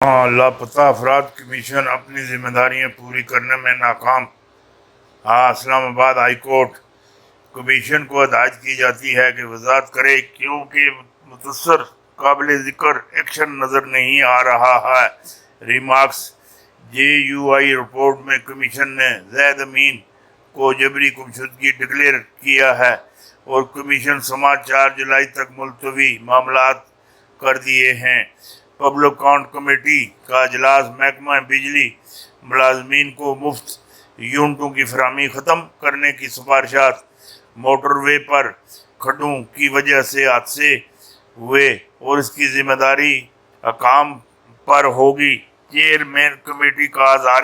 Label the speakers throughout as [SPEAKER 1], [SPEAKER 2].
[SPEAKER 1] لاپتہ افراد کمیشن اپنی ذمہ داریاں پوری کرنے میں ناکام۔ اسلام آباد ہائی کورٹ کمیشن کو ہدایت کی جاتی ہے کہ وضاحت کرے کیونکہ متاثر قابل ذکر ایکشن نظر نہیں آ رہا ہے۔ Remarks J you I report میں کمیشن نے زید امین کو جبری گمشدگی ڈکلیئر کیا ہے اور کمیشن سماعت 4 جولائی تک ملتوی معاملات کر دیے ہیں۔ پبلک اکاؤنٹ کمیٹی کا اجلاس محکمہ بجلی ملازمین کو مفت یونٹوں کی فراہمی ختم کرنے کی سفارشات۔ موٹر وے پر کھڈوں کی وجہ سے حادثے ہوئے اور اس کی ذمہ داری حکام پر ہوگی، چیئرمین کمیٹی کا اظہار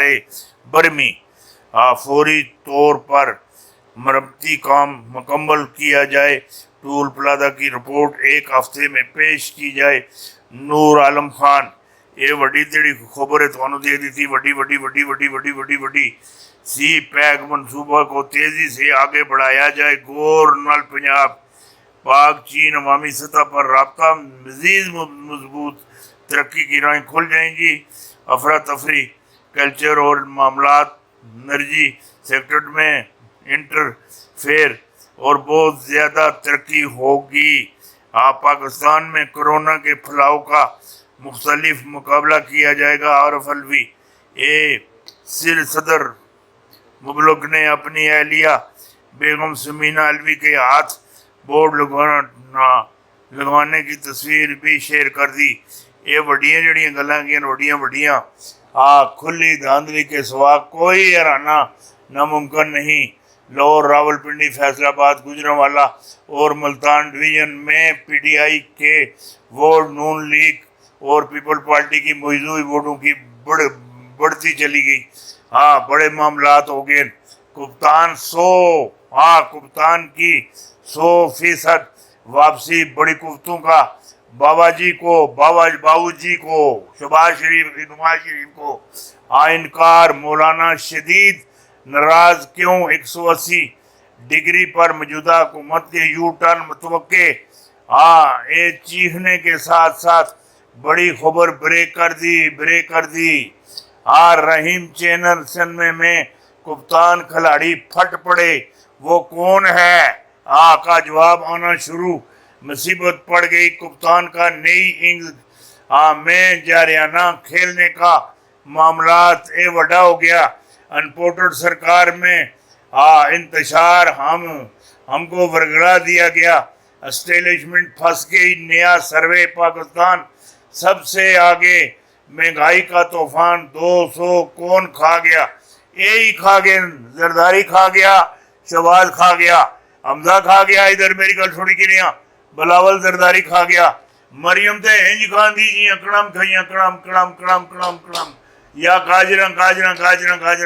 [SPEAKER 1] برہمی۔ فوری طور پر مرمتی کام مکمل کیا جائے، ٹول پلازہ کی رپورٹ 1 ہفتے میں پیش کی جائے۔ نور عالم خان، یہ وڈی تیڑی خبر ہے تو دے دی تھی، وڈی سی پیک منصوبہ کو تیزی سے آگے بڑھایا جائے، گورنر پنجاب۔ پاک چین عوامی سطح پر رابطہ مزید مضبوط، ترقی کی راہیں کھل جائیں گی۔ افراتفری کلچر اور معاملات، انرجی سیکٹر میں انٹرفیئر اور بہت زیادہ ترقی ہوگی۔ پاکستان میں کورونا کے پھیلاؤ کا مختلف مقابلہ کیا جائے گا۔ عارف علوی، صدر مبلغ نے اپنی اہلیہ بیگم سمینہ علوی کے ہاتھ بورڈ لگوانے کی تصویر بھی شیئر کر دی۔ یہ وڈیاں جڑیاں گلاں گیاں وڈیاں کھلی دھاندلی کے سوا کوئی اڑانا ناممکن نہیں۔ لاہور، راول پنڈی، فیصل آباد، گوجرانوالا اور ملتان ڈویژن میں پی ٹی آئی کے ووٹ، نون لیگ اور پیپل پارٹی کی موجود ووٹوں کی بڑھتی چلی گئی۔ بڑے معاملات ہو گئے۔ کپتان کی 100% واپسی، بڑی کفتوں کا باو جی کو شہباز شریف کو انکار۔ مولانا شدید ناراض کیوں؟ 180 ڈگری پر موجودہ حکومت کے یو ٹرن متوقع۔ چیخنے کے ساتھ ساتھ بڑی خبر بریک کر دی۔ رحیم چینل سنیما میں کپتان کھلاڑی پھٹ پڑے، وہ کون ہے؟ کا جواب آنا شروع۔ مصیبت پڑ گئی کپتان کا نئی اننگز میں جارحانہ کھیلنے کا معاملات وڈا ہو گیا۔ انپورٹڈ سرکار میں انتشار، ہم کو ورگڑا دیا گیا، اسٹیبلشمنٹ پھنس گئی۔ نیا سروے، پاکستان سب سے آگے، مہنگائی کا طوفان 200 کون کھا گیا؟ یہی کھا گیا، زرداری کھا گیا، شہباز کھا گیا، حمزہ کھا گیا، ادھر میری گل چھوڑی کی نہیں، بلاول زرداری کھا گیا، مریم تے ہنج کھان دی جی کڑم کھائیاں، کڑم یا گاجراں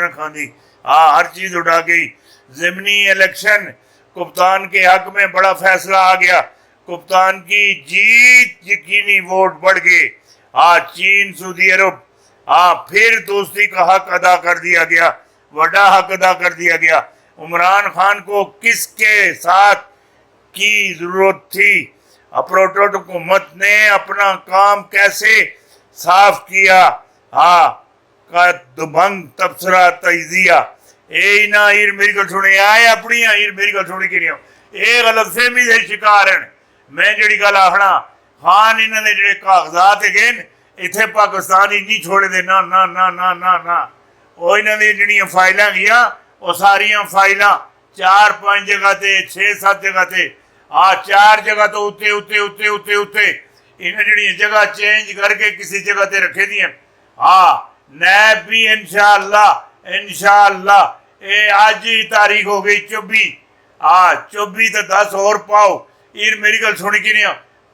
[SPEAKER 1] کھان دی، ہر چیز اٹھا گئی۔ ضمنی الیکشن، کپتان کے حق میں بڑا فیصلہ آ گیا، کپتان کی جیت یقینی، ووٹ بڑھ گئے۔ چین، سعودی عرب، پھر دوستی کا حق ادا کر دیا گیا، بڑا حق ادا کر دیا گیا۔ عمران خان کو کس کے ساتھ کی ضرورت تھی؟ اپروٹڈ حکومت نے اپنا کام کیسے صاف کیا؟ کا دبنگ تبصرہ تجزیہ۔ میری گل سنی آئے اپنی میری گل سنی کی نہیں، یہ غلط فہمی دے شکار ہیں۔ میں جڑی گل آخنا، خان انہوں نے جڑے کاغذات ہے اتنے پاکستان ہی نہیں چھوڑے دے، نہ وہ انہوں نے جڑیاں فائلاں گیا، وہ ساریاں فائلاں 4-5 جگہ تے، 6-7 جگہ تے، 4 جگہ تو اتنے انہیں جڑی جگہ چینج کر کے کسی جگہ تے رکھے دیا۔ نیب بھی انشاءاللہ آج ہی تاریخ ہو گئی 24 تو 10 اور پاؤ۔ میری گل سنی کی نہیں،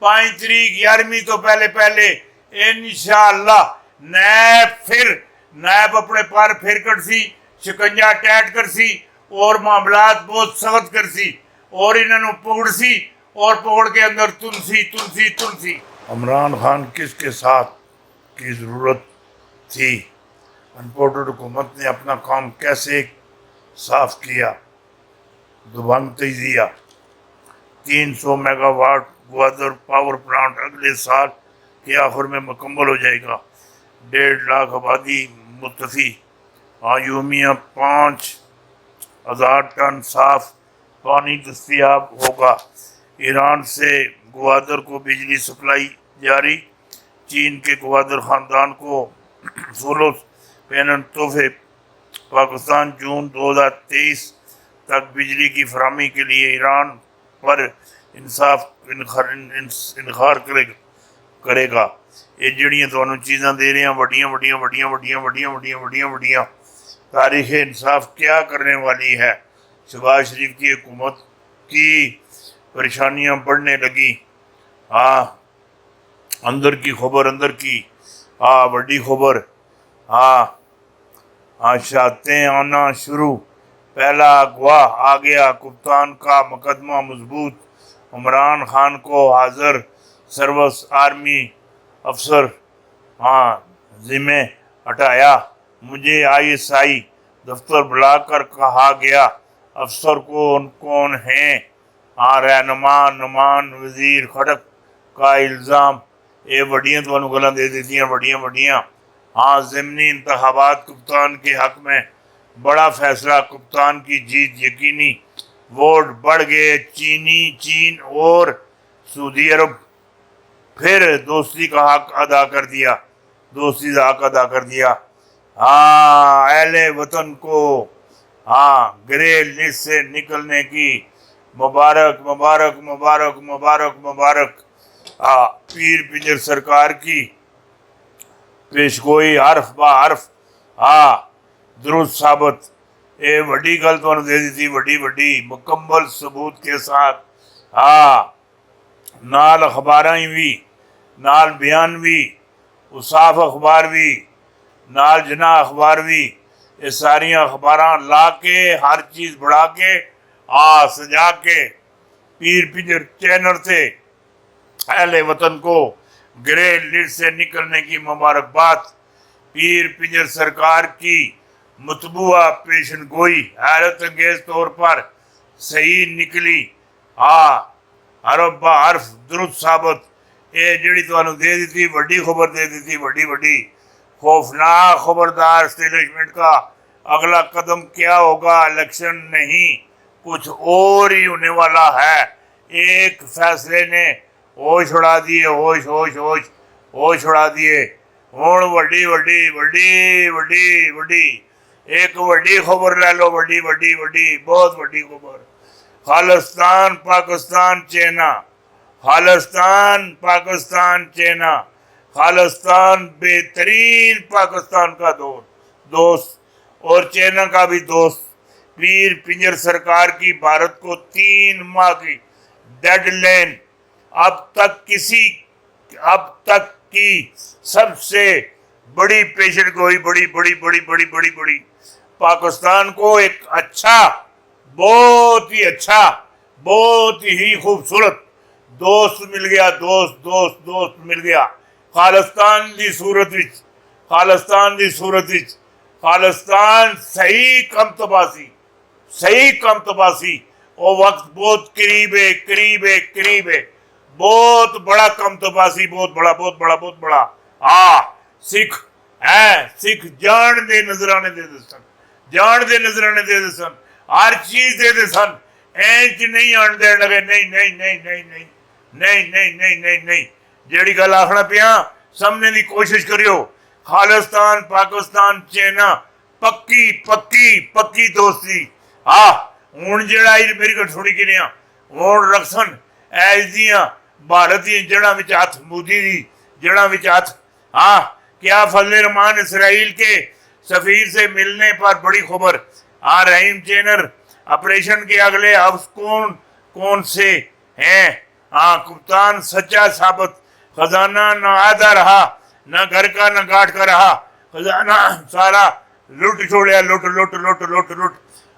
[SPEAKER 1] 5 تاریخ 11ویں تو پہلے انشاءاللہ نیب اپنے پر پھر کر سی، شکنجہ ٹیٹ کر سی اور معاملات بہت سخت کر سی اور انہوں پکڑ سی اور پکڑ کے اندر تلسی۔ عمران خان کس کے ساتھ کی ضرورت تھی؟ انپورٹڈ حکومت نے اپنا کام کیسے صاف کیا؟ دبنگ تجزیہ۔ 300 mega watt Gwadar power plant اگلے سال کے آخر میں مکمل ہو جائے گا۔ 1.5 लाख आबादी मुत्तफी, आयूमिया 5,000 टन साफ पानी दस्तियाब होगा। ईरान से ग्वादर को बिजली सप्लाई जारी। चीन के ग्वादर ख़ानदान को सोलर पैनल तोहफे। पाकिस्तान जून 2023 तक बिजली की फराहमी के लिए ईरान पर इनखार करेगा। ये जड़ियाँ ਤੁਹਾਨੂੰ चीज़ां दे रहे हैं वड्डियां तारीख़ इंसाफ क्या करने वाली है। शहबाज शरीफ की हुकूमत की परेशानियां बढ़ने लगी। अंदर की खबर वड्डी खबर। शातें आना शुरू। पहला अगवा आ गया। कप्तान का मुकदमा मजबूत। इमरान खान को हाजिर सर्विस आर्मी अफसर जिम्मे हटाया। मुझे ISI दफ्तर बुलाकर कहा गया अफसर कौन हैं। रहनुमा नुमान वजीर खड़क का इल्ज़ाम। ये वड्डियां तो गल्लां दे दित्तियां वड्डियां। ज़िमनी इंतखाबात कप्तान के हक में बड़ा फैसला। कप्तान की जीत यकीनी। वोट बढ़ गए। चीन और सऊदी अरब फिर दोस्ती का हक अदा कर दिया। अहले वतन को ग्रे लिस्ट से निकलने की मुबारक। पीर पिंजर सरकार की पेशगोई हरफ बा हरफ दुरुस्त साबित। ये वड्डी गल तो दे दी थी वड्डी मुकम्मल सबूत के साथ। नाल अखबारां भी, नाल बयान भी, उसाफ अखबार भी, नाल जना अखबार भी। ये सारियां अखबारां ला के हर चीज़ बढ़ा के सजा के पीर पिंजर चैनल से अहले वतन को ग्रे लिस्ट से निकलने की मुबारकबाद। पीर पिंजर सरकार की मतबूआ पेशन गोई हैरत अंगेज तौर पर सही निकली। हरफ बा हरफ दुरुस्त साबित। ये जड़ी तुहानू दे दी थी वड्डी खबर दे दी थी वड्डी खौफनाक खबरदार। एस्टेब्लिशमेंट का अगला कदम क्या होगा। इलेक्शन नहीं कुछ और ही होने वाला है। एक फैसले ने होश उड़ा दिए। होश उड़ा दिए। हुण वड्डी एक वड्डी खबर ले लो। वड्डी बहुत वड्डी खबर। खालिस्तान पाकिस्तान चाइना। खालिस्तान बेहतरीन पाकिस्तान का दोस्त और चाइना का भी दोस्त। पीर पिंजर सरकार की भारत को 3 माह की डेडलाइन। अब तक की सबसे बड़ी पेशन गोई। बड़ी पाकिस्तान को एक बहुत ही खूबसूरत दोस्त मिल गया। दोस्त मिल गया। खालिस्तान दी सूरत विच खालिस्तान सही कम तबासी। वो वक्त बहुत करीब है। बहुत बड़ा कम तबासी। बहुत बड़ा। सिख जान दे नजराने दे सन। हर चीज दे सन। इंच नहीं आन दे लगे। नहीं जेड़ी गल आखना पिया समझने की कोशिश करियो। खालिस्तान पाकिस्तान चाइना पक्की दोस्ती। हुण जेड़ा मेरी गल सुनी कि हुण रखसन ऐज दियां भारत दी जड़ा विच हथ। मोदी दी जड़ा विच हथ। क्या फजले रहमान इसराइल के सफीर से मिलने पर बड़ी खबर। रहीम चैनल ऑपरेशन के अगले हफ्स कौन से हैं। कप्तान सच्चा साबित। खजाना न आधा रहा, न घर का न घाट का रहा। खजाना सारा लुट छोड़िया। लुट।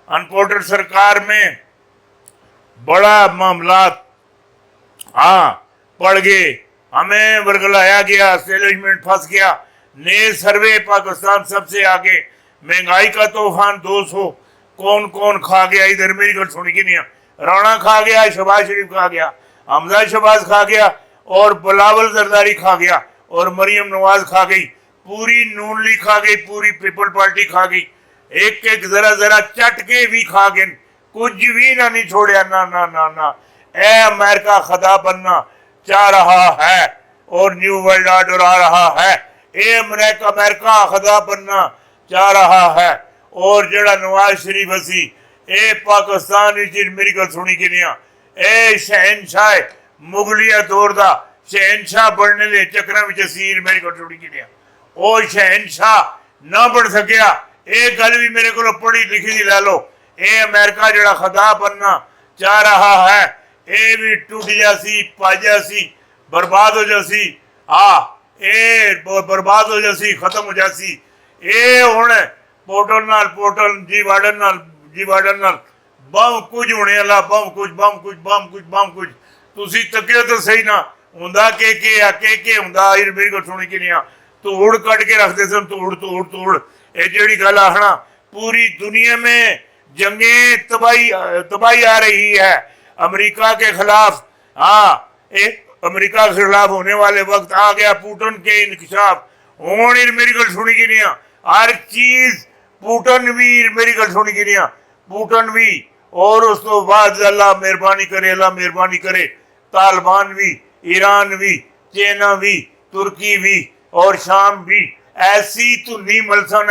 [SPEAKER 1] अनपोर्टेड सरकार में बड़ा मामला पड़ गए। हमें वर्गलाया गया। एस्टेब्लिशमेंट फंस गया। नए सर्वे पाकिस्तान सबसे आगे। महंगाई का तूफान 200 कौन खा गया। इधर मेरी गल सुनी कि नहीं। राणा खा गया, शहबाज शरीफ खा गया, हमजा शहबाज खा गया और बिलावल जरदारी खा गया और मरियम नवाज खा गई। पूरी नून लीग खा गई, पूरी पीपल पार्टी खा गई, एक एक जरा जरा चट के भी खा गए, कुछ भी ना नहीं छोड़ा। ना ना ना ना, ए अमेरिका खुदा बनना चाह रहा है और न्यू वर्ल्ड ऑर्डर आ रहा है। ए अमेरिका खुदा बनना चाह रहा है और जड़ा नवाज शरीफ असी ए पाकिस्तान मेरी गल सुनी कि नहीं, ए शहनशाह मुगलिया दौर का शहनशाह बनने के चक्कर में असीर मेरी गल सुनी कि नहीं, वो शहनशाह ना बन सकिया। ये गल भी मेरे को पढ़ी लिखी लै लो। ये अमेरिका जड़ा खुदा बनना चाह रहा है, ये भी टूट जासी, पा जासी, बर्बाद हो जासी। ये बर्बाद हो जासी, खत्म हो जासी। ये हुण पोर्टल जी वार्डन नाल बम कुछ होने वाला, बम कुछ तुसी तकियो तो सही ना हुंदा के हुंदा। मेरी गल सुनी कि नहीं, धूड़ कट के रखते सन, धूड़। ये जेड़ी गल आखना, पूरी दुनिया में जंगे तबाही आ रही है अमेरिका के खिलाफ। अमेरिका के खिलाफ होने वाले वक्त आ गया पुतिन के इंकशाफ। हुण मेरी गल सुनी कि नहीं, हर चीज पुतिन भी मेरी गल सुनी कि नहीं, पुतिन भी, और उस तो बाद अल्लाह मेहरबानी करे तालिबान भी, ईरान भी, चाइना भी, तुर्की भी और शाम भी ऐसी धुनी मलसन,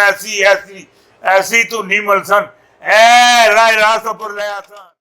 [SPEAKER 1] ऐसी धुनी मलसन, ए राय रास पर ले आसन।